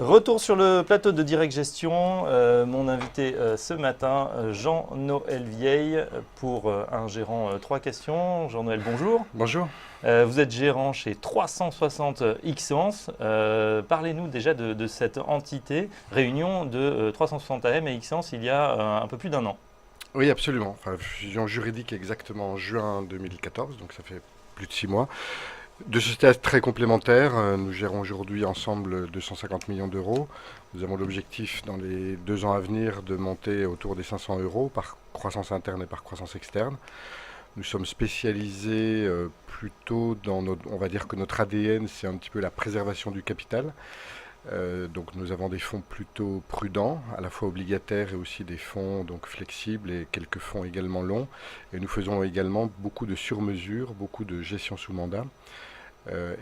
Retour sur le plateau de Direct Gestion. Mon invité ce matin, Jean-Noël Vieille, pour un gérant 3 questions. Jean-Noël, bonjour. Bonjour. Vous êtes gérant chez 360 Xence. Parlez-nous déjà de cette entité, réunion de 360 AM et Xence il y a un peu plus d'un an. Oui, absolument. Enfin, fusion juridique exactement en juin 2014, donc ça fait plus de 6 mois. Deux sociétés très complémentaires. Nous gérons aujourd'hui ensemble 250 millions d'euros. Nous avons l'objectif dans les 2 ans à venir de monter autour des 500 euros par croissance interne et par croissance externe. Nous sommes spécialisés plutôt dans on va dire que notre ADN, c'est un petit peu la préservation du capital. Donc nous avons des fonds plutôt prudents, à la fois obligataires et aussi des fonds donc flexibles et quelques fonds également longs. Et nous faisons également beaucoup de sur-mesure, beaucoup de gestion sous mandat.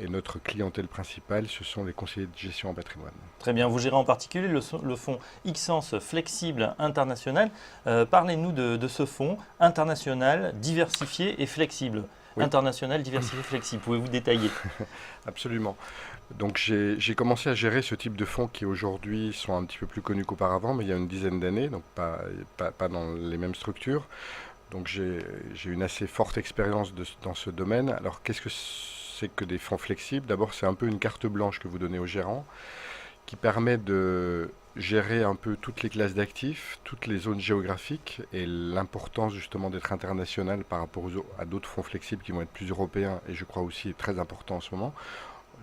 Et notre clientèle principale, ce sont les conseillers de gestion en patrimoine. Très bien, vous gérez en particulier le fonds Xence Flexible International. Parlez-nous de ce fonds international, diversifié et flexible. Oui. International, diversifié, flexible. Pouvez-vous détailler? Absolument. Donc j'ai commencé à gérer ce type de fonds qui aujourd'hui sont un petit peu plus connus qu'auparavant, mais il y a une dizaine d'années, donc pas dans les mêmes structures. Donc j'ai une assez forte expérience dans ce domaine. Alors qu'est-ce que c'est que des fonds flexibles? D'abord, c'est un peu une carte blanche que vous donnez au gérant qui permet de gérer un peu toutes les classes d'actifs, toutes les zones géographiques et l'importance justement d'être international par rapport à d'autres fonds flexibles qui vont être plus européens et je crois aussi très important en ce moment.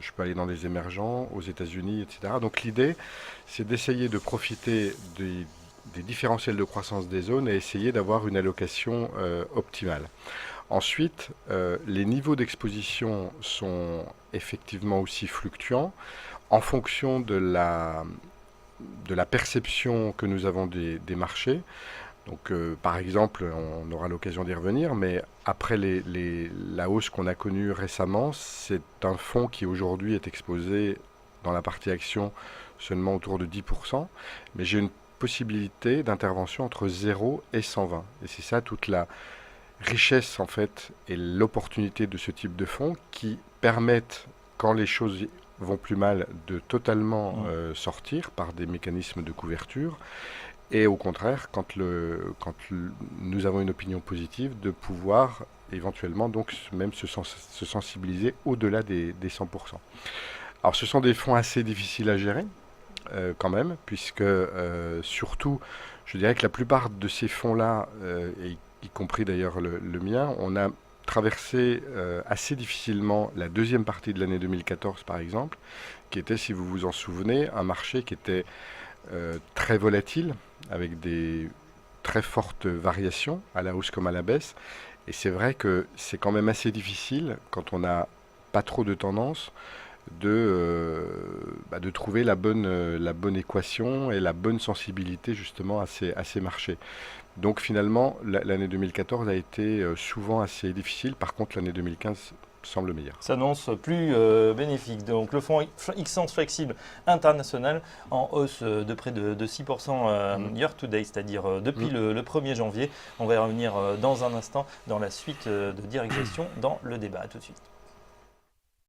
Je peux aller dans les émergents, aux États-Unis, etc. Donc l'idée, c'est d'essayer de profiter des différentiels de croissance des zones et essayer d'avoir une allocation optimale. Ensuite, les niveaux d'exposition sont effectivement aussi fluctuants en fonction de la perception que nous avons des marchés. Donc, par exemple, on aura l'occasion d'y revenir, mais après la hausse qu'on a connue récemment, c'est un fonds qui aujourd'hui est exposé dans la partie action seulement autour de 10%, mais j'ai une possibilité d'intervention entre 0 et 120. Et c'est ça toute la richesse en fait et l'opportunité de ce type de fonds qui permettent, quand les choses vont plus mal, de totalement sortir par des mécanismes de couverture. Et au contraire, quand nous avons une opinion positive, de pouvoir éventuellement donc même se sensibiliser au-delà des 100%. Alors ce sont des fonds assez difficiles à gérer quand même, puisque surtout, je dirais que la plupart de ces fonds-là, et y compris d'ailleurs le mien, on a traversé assez difficilement la deuxième partie de l'année 2014 par exemple, qui était, si vous vous en souvenez, un marché qui était très volatile, avec des très fortes variations, à la hausse comme à la baisse. Et c'est vrai que c'est quand même assez difficile, quand on n'a pas trop de tendance, de trouver la bonne équation et la bonne sensibilité justement à ces marchés. Donc finalement, l'année 2014 a été souvent assez difficile. Par contre, l'année 2015 semble meilleure. S'annonce plus bénéfique. Donc le fonds Xence Flexible International en hausse de près de 6% year to date, c'est-à-dire depuis le 1er janvier. On va y revenir dans un instant dans la suite de Direct Gestion dans le débat. À tout de suite.